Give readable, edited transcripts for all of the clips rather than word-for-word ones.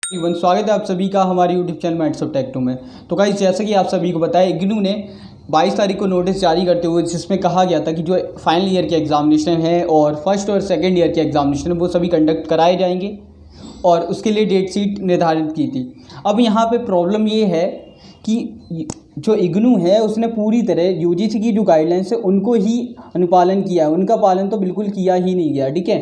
एवं स्वागत है आप सभी का हमारे YouTube channel Minds of Tech 2 में। तो गाइस, जैसा कि आप सभी को बताया, इग्नू ने 22 तारीख को नोटिस जारी करते हुए जिसमें कहा गया था कि जो फाइनल ईयर के एग्जामिनेशन है और फर्स्ट और सेकंड ईयर के एग्जामिनेशन है वो सभी कंडक्ट कराए जाएंगे और उसके लिए डेट शीट निर्धारित की थी। अब यहाँ पे प्रॉब्लम ये है कि जो इग्नू है उसने पूरी तरह यूजीसी की जो गाइडलाइंस है उनको ही अनुपालन किया है, उनका पालन तो बिल्कुल किया ही नहीं गया। ठीक है,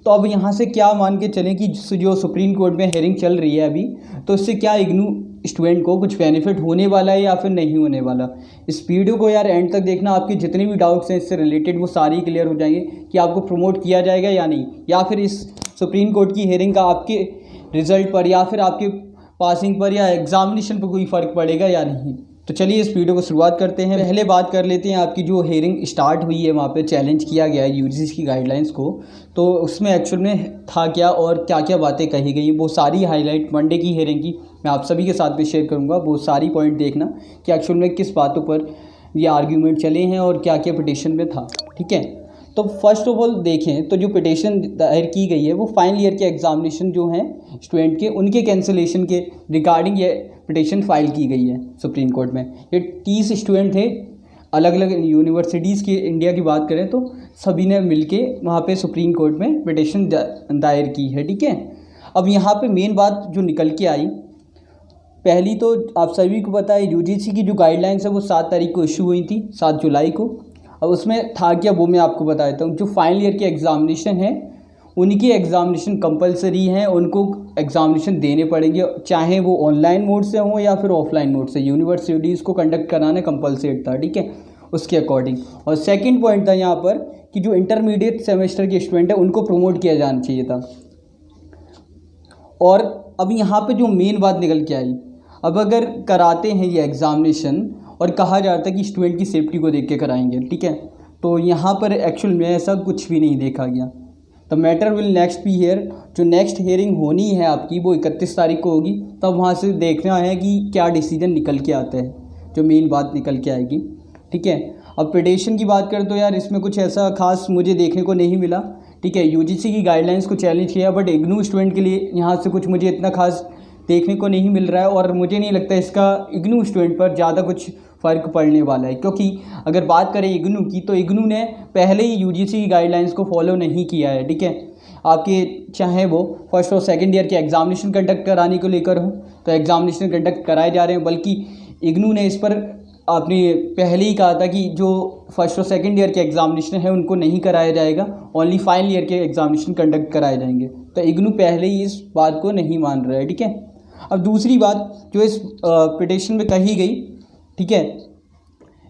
तो अब यहाँ से क्या मान के चलें कि जो सुप्रीम कोर्ट में हेयरिंग चल रही है अभी, तो इससे क्या इग्नू स्टूडेंट को कुछ बेनिफिट होने वाला है या फिर नहीं होने वाला। इस वीडियो को यार एंड तक देखना, आपके जितने भी डाउट्स हैं इससे रिलेटेड वो सारी क्लियर हो जाएंगे कि आपको प्रमोट किया जाएगा या नहीं, या फिर इस सुप्रीम कोर्ट की हेयरिंग का आपके रिजल्ट पर या फिर आपके पासिंग पर या एग्जामिनेशन पर कोई फ़र्क पड़ेगा या नहीं। तो चलिए इस वीडियो को शुरुआत करते हैं। पहले बात कर लेते हैं आपकी जो हेयरिंग स्टार्ट हुई है, वहाँ पे चैलेंज किया गया है यूजीसी की गाइडलाइंस को, तो उसमें एक्चुअल में था क्या और क्या क्या बातें कही गई, वो सारी हाईलाइट मंडे की हेयरिंग की मैं आप सभी के साथ में शेयर करूँगा। वो सारी पॉइंट देखना कि एक्चुअल में किस बातों पर ये आर्ग्यूमेंट चले हैं और क्या क्या पिटिशन में था। ठीक है, तो फर्स्ट ऑफ ऑल देखें तो जो पिटिशन दायर की गई है वो फाइनल ईयर के एग्जामिनेशन जो हैं स्टूडेंट के, उनके कैंसिलेशन के रिगार्डिंग ये पिटिशन फाइल की गई है सुप्रीम कोर्ट में। ये 30 स्टूडेंट थे अलग अलग यूनिवर्सिटीज़ की, इंडिया की बात करें तो सभी ने मिलके वहाँ पे सुप्रीम कोर्ट में पिटिशन दायर की है। ठीक है, अब यहाँ पे मेन बात जो निकल के आई, पहली तो आप सभी को पता है यूजीसी की जो गाइडलाइंस है वो 7 तारीख को इशू हुई थी, 7 जुलाई को। अब उसमें था क्या वो मैं आपको बता देता हूँ। जो फाइनल ईयर के एग्जामिनेशन हैं उनकी एग्जामिनेशन कंपलसरी हैं, उनको एग्जामिनेशन देने पड़ेंगे, चाहे वो ऑनलाइन मोड से हों या फिर ऑफलाइन मोड से। यूनिवर्सिटीज़ को कंडक्ट कराना कंपलसरी था। ठीक है, उसके अकॉर्डिंग। और सेकंड पॉइंट था यहाँ पर कि जो इंटरमीडिएट सेमेस्टर के स्टूडेंट है उनको प्रमोट किया जाना चाहिए था। और अब यहाँ पे जो मेन बात निकल के आई, अब अगर कराते हैं ये एग्ज़ामिनेशन और कहा जाता है कि स्टूडेंट की सेफ्टी को देख के कराएंगे, ठीक है, तो यहाँ पर एक्चुअल में ऐसा कुछ भी नहीं देखा गया। The matter will next be here. जो नेक्स्ट हेयरिंग होनी है आपकी वो 31 तारीख को होगी, तब वहाँ से देखना है कि क्या डिसीजन निकल के आता है, जो मेन बात निकल के आएगी। ठीक है, अब पिटिशन की बात करें तो यार इसमें कुछ ऐसा खास मुझे देखने को नहीं मिला। ठीक है, यूजीसी की गाइडलाइंस को चैलेंज किया, बट इग्नू स्टूडेंट के लिए यहाँ से कुछ मुझे इतना खास देखने को नहीं मिल रहा है और मुझे नहीं लगता इसका इग्नू स्टूडेंट पर ज़्यादा कुछ फ़र्क पड़ने वाला है। क्योंकि अगर बात करें इग्नू की, तो इग्नू ने पहले ही यूजीसी की गाइडलाइंस को फॉलो नहीं किया है। ठीक है, आपके चाहे वो फर्स्ट और सेकंड ईयर के एग्जामिनेशन कंडक्ट कराने को लेकर हो तो एग्जामिनेशन कंडक्ट कराए जा रहे हैं, बल्कि इग्नू ने इस पर आपने पहले ही कहा था कि जो फर्स्ट और सेकंड ईयर के एग्जामिनेशन है उनको नहीं कराया जाएगा, ओनली फाइनल ईयर के एग्जामिनेशन कंडक्ट कराए जाएंगे। तो इग्नू पहले ही इस बात को नहीं मान रहा है। ठीक है, अब दूसरी बात जो इस पिटिशन में कही गई, ठीक है,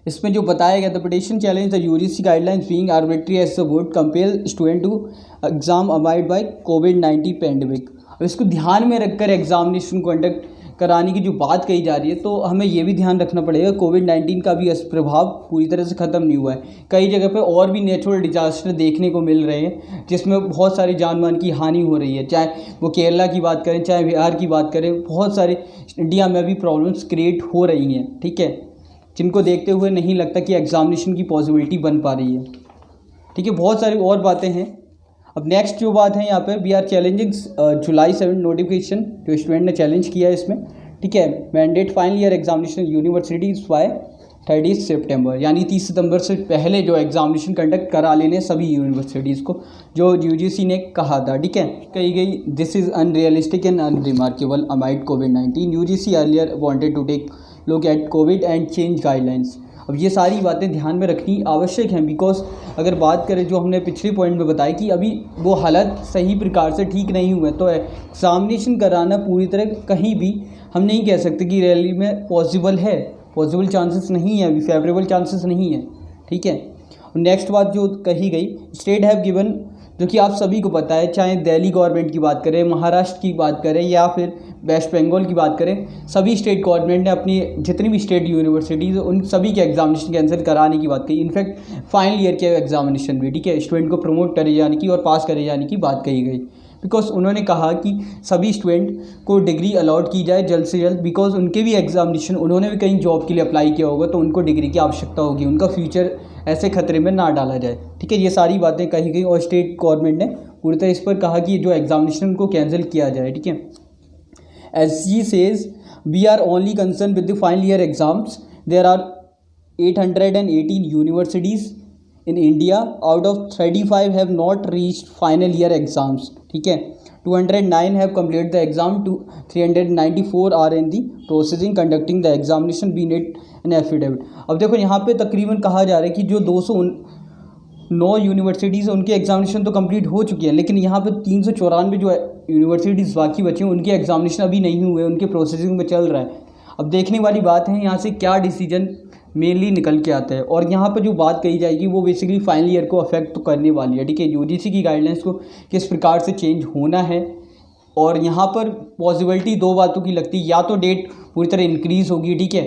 इसमें जो बताया गया था, petition challenge the UGC guidelines being arbitrary as the board compel student to exam abide by कोविड-19 पैंडेमिक। अब इसको ध्यान में रखकर एग्जामिनेशन कंडक्ट कराने की जो बात कही जा रही है, तो हमें ये भी ध्यान रखना पड़ेगा कोविड-19 का भी प्रभाव पूरी तरह से ख़त्म नहीं हुआ है। कई जगह पे और भी नेचुरल डिजास्टर देखने को मिल रहे हैं जिसमें बहुत सारी जान माल की हानि हो रही है, चाहे वो केरला की बात करें चाहे बिहार की बात करें, बहुत सारे इंडिया में भी प्रॉब्लम्स क्रिएट हो रही हैं। ठीक है, जिनको देखते हुए नहीं लगता कि एग्जामिनेशन की पॉसिबिलिटी बन पा रही है। ठीक है, बहुत सारी और बातें हैं। अब नेक्स्ट जो बात है यहाँ पे, we are challenging July 7 notification जो स्टूडेंट ने चैलेंज किया है इसमें। ठीक है, mandate final year examination universities by 30 September, यानी 30 सितंबर से पहले जो एग्जामिनेशन कंडक्ट करा लेने सभी यूनिवर्सिटीज़ को, जो यूजीसी ने कहा था। ठीक है, कही गई this is unrealistic and unremarkable amid कोविड-19 UGC earlier wanted to take look at COVID and change guidelines. अब ये सारी बातें ध्यान में रखनी आवश्यक हैं, बिकॉज अगर बात करें जो हमने पिछले पॉइंट में बताया कि अभी वो हालत सही प्रकार से ठीक नहीं हुए, तो एग्जामिनेशन कराना पूरी तरह कहीं भी हम नहीं कह सकते कि रैली में पॉसिबल है, पॉसिबल चांसेस नहीं है, अभी फेवरेबल चांसेस नहीं है। ठीक है, नेक्स्ट बात जो कही गई, स्टेट हैव गिवन, जो कि आप सभी को पता है, चाहे दिल्ली गवर्नमेंट की बात करें, महाराष्ट्र की बात करें या फिर वेस्ट बंगाल की बात करें, सभी स्टेट गवर्नमेंट ने अपनी जितनी भी स्टेट यूनिवर्सिटीज़ उन सभी के एग्जामिनेशन कैंसिल कराने की बात कही। इनफैक्ट फाइनल ईयर के एग्जामिनेशन भी, ठीक है, स्टूडेंट को प्रमोट करे जाने की और पास करे जाने की बात कही गई, बिकॉज उन्होंने कहा कि सभी स्टूडेंट को डिग्री अलॉट की जाए जल्द से जल्द, बिकॉज उनके भी एग्जामिनेशन, उन्होंने भी कहीं जॉब के लिए अप्लाई किया होगा तो उनको डिग्री की आवश्यकता होगी, उनका फ्यूचर ऐसे खतरे में ना डाला जाए। ठीक है, ये सारी बातें कही गई और स्टेट गवर्नमेंट ने पूरी तरह इस पर कहा कि जो एग्जामिनेशन को कैंसिल किया जाए। ठीक है, SG says we are only concerned with the final year exams. There are 818 universities in India. Out of 35 have not reached final year exams. ठीक है, 209 have completed the exam. 394 are in the processing conducting the examination. We need an affidavit. अब देखो यहाँ पे तकरीबन कहा जा रहा है कि जो 209 यूनिवर्सिटीज़ हैं उनके एग्जामिनेशन तो कंप्लीट हो चुकी है, लेकिन यहाँ पे 394 जो यूनिवर्सिटीज़ बाकी बची हैं उनके एग्जामिनेशन अभी नहीं हुए, उनके प्रोसेसिंग में चल रहा है। अब देखने वाली बात है यहाँ से क्या डिसीजन मेनली निकल के आता है, और यहाँ पर जो बात कही जाएगी वो बेसिकली फाइनल ईयर को अफेक्ट तो करने वाली है। ठीक है, यूजीसी की गाइडलाइंस को किस प्रकार से चेंज होना है, और यहाँ पर पॉसिबिलिटी दो बातों की लगती है, या तो डेट पूरी तरह इंक्रीज़ होगी, ठीक है,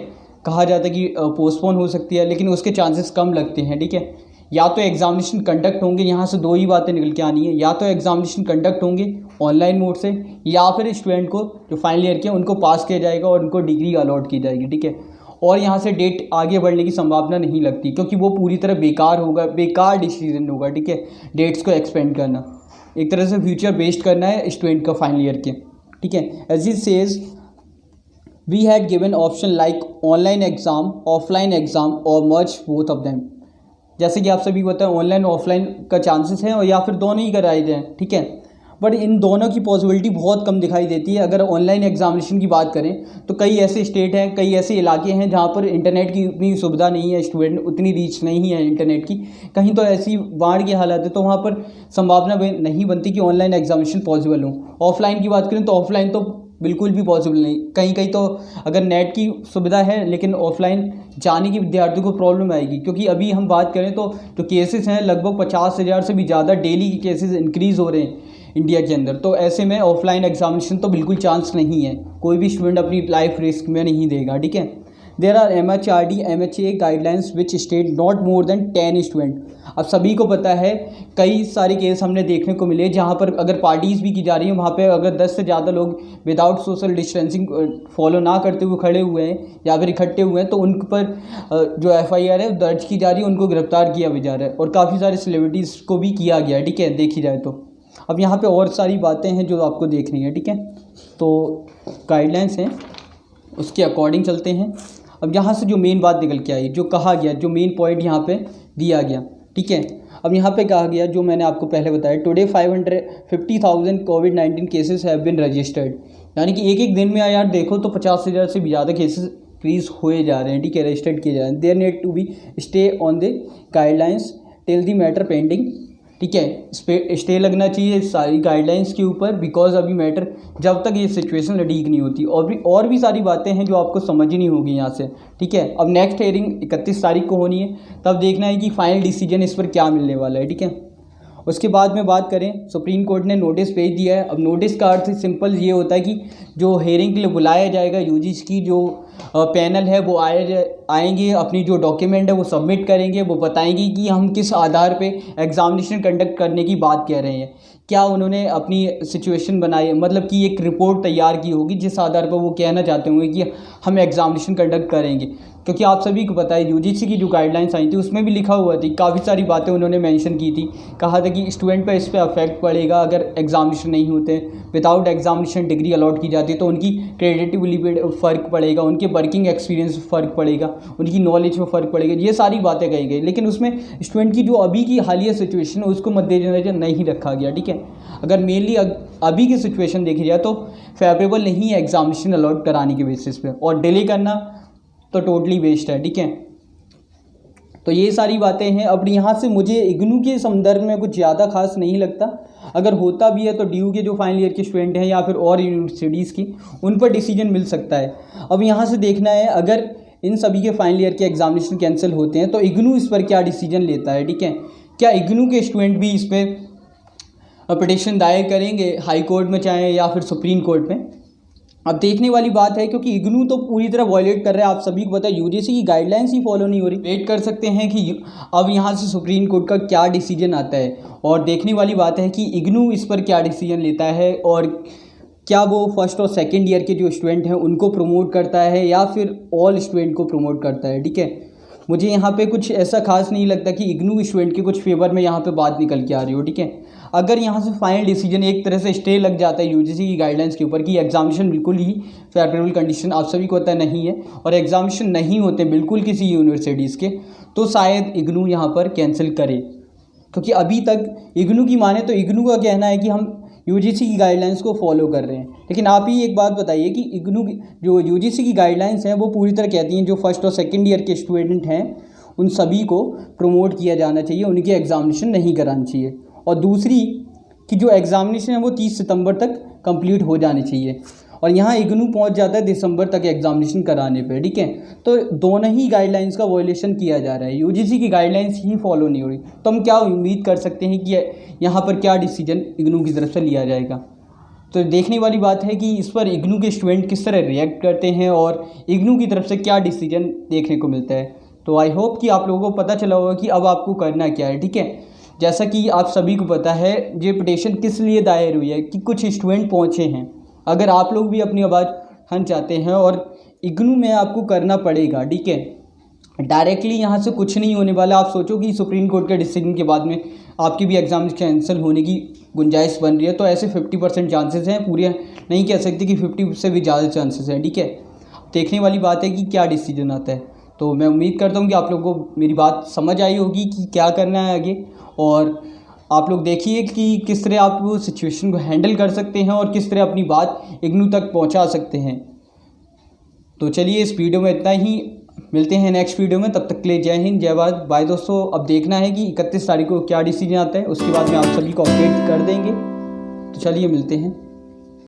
कहा जाता है कि पोस्टपोन हो सकती है, लेकिन उसके चांसेस कम लगते हैं। ठीक है, या तो एग्जामिनेशन कंडक्ट होंगे, यहाँ से दो ही बातें निकल के आनी है, या तो एग्जामिनेशन कंडक्ट होंगे ऑनलाइन मोड से, या फिर स्टूडेंट को जो फाइनल ईयर के उनको पास किया जाएगा और उनको डिग्री अलॉट की जाएगी। ठीक है, और यहाँ से डेट आगे बढ़ने की संभावना नहीं लगती, क्योंकि वो पूरी तरह बेकार होगा, बेकार डिसीजन होगा। ठीक है, डेट्स को एक्सपेंड करना, एक तरह से फ्यूचर बेस्ड करना है स्टूडेंट का फाइनल ईयर के। ठीक है, as it says we had given option like online exam, offline exam और मर्ज बोथ ऑफ देम। जैसे कि आप सभी को पता है ऑनलाइन ऑफलाइन का चांसेस है, और या फिर दोनों ही कराए जाएँ। ठीक है, बट इन दोनों की पॉसिबिलिटी बहुत कम दिखाई देती है। अगर ऑनलाइन एग्जामिनेशन की बात करें तो कई ऐसे स्टेट हैं, कई ऐसे इलाके हैं जहाँ पर इंटरनेट की उतनी सुविधा नहीं है, स्टूडेंट उतनी रीच नहीं है इंटरनेट की, कहीं तो ऐसी बाढ़ की हालत है, तो वहाँ पर संभावना नहीं बनती कि ऑनलाइन एग्जामिनेशन पॉसिबल हो। ऑफलाइन की बात करें तो ऑफलाइन तो बिल्कुल भी पॉसिबल नहीं, कहीं कहीं तो अगर नेट की सुविधा है, लेकिन ऑफलाइन जाने की विद्यार्थियों को प्रॉब्लम आएगी, क्योंकि अभी हम बात करें तो जो केसेस हैं लगभग 50,000 से भी ज़्यादा डेली के केसेस इंक्रीज़ हो रहे हैं इंडिया के अंदर। तो ऐसे में ऑफलाइन एग्जामिनेशन तो बिल्कुल चांस नहीं है, कोई भी स्टूडेंट अपनी लाइफ रिस्क में नहीं देगा। ठीक है, there are MHRD MHA guidelines which state not more than 10 student. अब सभी को पता है कई सारे केस हमने देखने को मिले जहाँ पर अगर पार्टीज़ भी की जा रही हैं, वहाँ पे अगर 10 से ज़्यादा लोग विदाउट सोशल डिस्टेंसिंग फॉलो ना करते हुए खड़े हुए हैं या फिर इकट्ठे हुए हैं, तो उन पर जो FIR है दर्ज की जा रही है, उनको गिरफ्तार किया भी जा रहा है, और काफ़ी सारे सेलिब्रिटीज़ को भी किया गया है। ठीक है, देखी जाए तो अब यहाँ पे और सारी बातें हैं जो आपको देखनी है। ठीक है, तो गाइडलाइंस हैं उसके अकॉर्डिंग चलते हैं। अब यहाँ से जो मेन बात निकल के आई, जो कहा गया, जो मेन पॉइंट यहाँ पे दिया गया, ठीक है, अब यहाँ पे कहा गया जो मैंने आपको पहले बताया, टुडे 550,000 कोविड-19 केसेस हैव बीन रजिस्टर्ड, यानी कि एक एक दिन में यार देखो तो 50,000 से भी ज़्यादा केसेस इंक्रीज हुए जा रहे हैं। ठीक है, रजिस्टर्ड किए जा रहे हैं। There need to be stay on the guidelines till the matter pending. ठीक है, इस पर स्टे लगना चाहिए सारी गाइडलाइंस के ऊपर, बिकॉज अभी मैटर जब तक ये सिचुएशन ठीक नहीं होती, और भी सारी बातें हैं जो आपको समझनी होगी यहाँ से। ठीक है, अब नेक्स्ट हियरिंग 31 तारीख को होनी है, तब देखना है कि फाइनल डिसीजन इस पर क्या मिलने वाला है। ठीक है, उसके बाद में बात करें, सुप्रीम कोर्ट ने नोटिस भेज दिया है। अब नोटिस का अर्थ सिंपल ये होता है कि जो हेयरिंग के लिए बुलाया जाएगा, यूजीसी की जो पैनल है वो आएंगे, अपनी जो डॉक्यूमेंट है वो सबमिट करेंगे, वो बताएंगे कि हम किस आधार पे एग्जामिनेशन कंडक्ट करने की बात कह रहे हैं, क्या उन्होंने अपनी सिचुएशन बनाई, मतलब कि एक रिपोर्ट तैयार की होगी जिस आधार पर वो कहना चाहते होंगे कि हम एग्जामिनेशन कंडक्ट करेंगे। क्योंकि आप सभी को पता है यूजीसी की जो गाइडलाइंस आई थी उसमें भी लिखा हुआ थी, काफ़ी सारी बातें उन्होंने मेंशन की थी, कहा था कि स्टूडेंट पर इस पर अफेक्ट पड़ेगा अगर एग्जामिनेशन नहीं होते, विदाउट एग्जामिनेशन डिग्री अलॉट की जाती है तो उनकी क्रेडिटिविटी पे फ़र्क पड़ेगा, उनके वर्किंग एक्सपीरियंस में फ़र्क पड़ेगा, उनकी नॉलेज में फ़र्क पड़ेगा, ये सारी बातें कही गई। लेकिन उसमें स्टूडेंट की जो अभी की हालिया सिचुएशन है उसको मद्देनजर नहीं रखा गया। ठीक है, अगर मेनली अभी की सिचुएशन देखी जाए तो फेवरेबल नहीं है एग्जामिनेशन अलॉट कराने के बेसिस पे, और डिले करना तो टोटली वेस्ट है। ठीक है, तो ये सारी बातें हैं। अब यहाँ से मुझे इग्नू के संदर्भ में कुछ ज़्यादा खास नहीं लगता, अगर होता भी है तो ड्यू के जो फाइनल ईयर के स्टूडेंट हैं या फिर और यूनिवर्सिटीज़ की, उन पर डिसीजन मिल सकता है। अब यहाँ से देखना है अगर इन सभी के फाइनल ईयर के एग्जामिनेशन कैंसिल होते हैं तो इग्नू इस पर क्या डिसीजन लेता है। ठीक है, क्या इग्नू के स्टूडेंट भी इस पर पिटीशन दायर करेंगे हाई कोर्ट में चाहे या फिर सुप्रीम कोर्ट में? अब देखने वाली बात है, क्योंकि इग्नू तो पूरी तरह वॉयलेट कर रहा है, आप सभी को पता है यूजीसी की गाइडलाइंस ही फॉलो नहीं हो रही। वेट कर सकते हैं कि अब यहाँ से सुप्रीम कोर्ट का क्या डिसीजन आता है, और देखने वाली बात है कि इग्नू इस पर क्या डिसीजन लेता है, और क्या वो फर्स्ट और सेकेंड ईयर के जो स्टूडेंट हैं उनको प्रमोट करता है या फिर ऑल स्टूडेंट को प्रमोट करता है। ठीक है, मुझे यहाँ पे कुछ ऐसा खास नहीं लगता कि इग्नू स्टूडेंट के कुछ फेवर में यहाँ पे बात निकल के आ रही हो। ठीक है, अगर यहाँ से फाइनल डिसीजन एक तरह से स्टे लग जाता है यूजीसी की गाइडलाइंस के ऊपर कि एग्जामिनेशन बिल्कुल ही फेवरेबल कंडीशन आप सभी को पता नहीं है और एग्जामिनेशन नहीं होते बिल्कुल किसी यूनिवर्सिटीज़ के, तो शायद इग्नू यहाँ पर कैंसिल करे। क्योंकि अभी तक इग्नू की माने तो इग्नू का कहना है कि हम यूजीसी की गाइडलाइंस को फॉलो कर रहे हैं, लेकिन आप ही एक बात बताइए कि इग्नू जो यूजीसी की गाइडलाइंस हैं वो पूरी तरह कहती हैं जो फर्स्ट और सेकंड ईयर के स्टूडेंट हैं उन सभी को प्रमोट किया जाना चाहिए, उनकी एग्ज़ामिनेशन नहीं करानी चाहिए। और दूसरी कि जो एग्ज़ामिनेशन है वो 30 सितंबर तक कंप्लीट हो जानी चाहिए और यहाँ इग्नू पहुँच जाता है दिसंबर तक एग्ज़ामिनेशन कराने पे, ठीक है। तो दोनों ही गाइडलाइंस का वॉयलेशन किया जा रहा है, यूजीसी की गाइडलाइंस ही फॉलो नहीं हो रही। तो हम क्या उम्मीद कर सकते हैं कि यहाँ पर क्या डिसीजन इग्नू की तरफ से लिया जाएगा। तो देखने वाली बात है कि इस पर इग्नू के स्टूडेंट किस तरह रिएक्ट करते हैं और इग्नू की तरफ से क्या डिसीजन देखने को मिलता है। तो आई होप कि आप लोगों को पता चला होगा कि अब आपको करना क्या है, ठीक है। जैसा कि आप सभी को पता है ये पिटीशन किस लिए दायर हुई है कि कुछ स्टूडेंट पहुँचे हैं। अगर आप लोग भी अपनी आवाज़ उठाना चाहते हैं और इग्नू में आपको करना पड़ेगा, ठीक है। डायरेक्टली यहाँ से कुछ नहीं होने वाला। आप सोचो कि सुप्रीम कोर्ट के डिसीजन के बाद में आपकी भी एग्ज़ाम कैंसिल होने की गुंजाइश बन रही है, तो ऐसे 50% चांसेस हैं, पूरे नहीं कह सकते कि 50 से भी ज़्यादा चांसेस हैं, ठीक है। देखने वाली बात है कि क्या डिसीजन आता है। तो मैं उम्मीद करता हूँ कि आप लोगों को मेरी बात समझ आई होगी कि क्या करना है आगे, और आप लोग देखिए कि किस तरह आप वो सिचुएशन को हैंडल कर सकते हैं और किस तरह अपनी बात इग्नू तक पहुंचा सकते हैं। तो चलिए इस वीडियो में इतना ही, मिलते हैं नेक्स्ट वीडियो में। तब तक के लिए जय हिंद, जय भारत, बाय दोस्तों। अब देखना है कि 31 तारीख को क्या डिसीजन आता है, उसके बाद में आप सभी को अपडेट कर देंगे। तो चलिए मिलते हैं।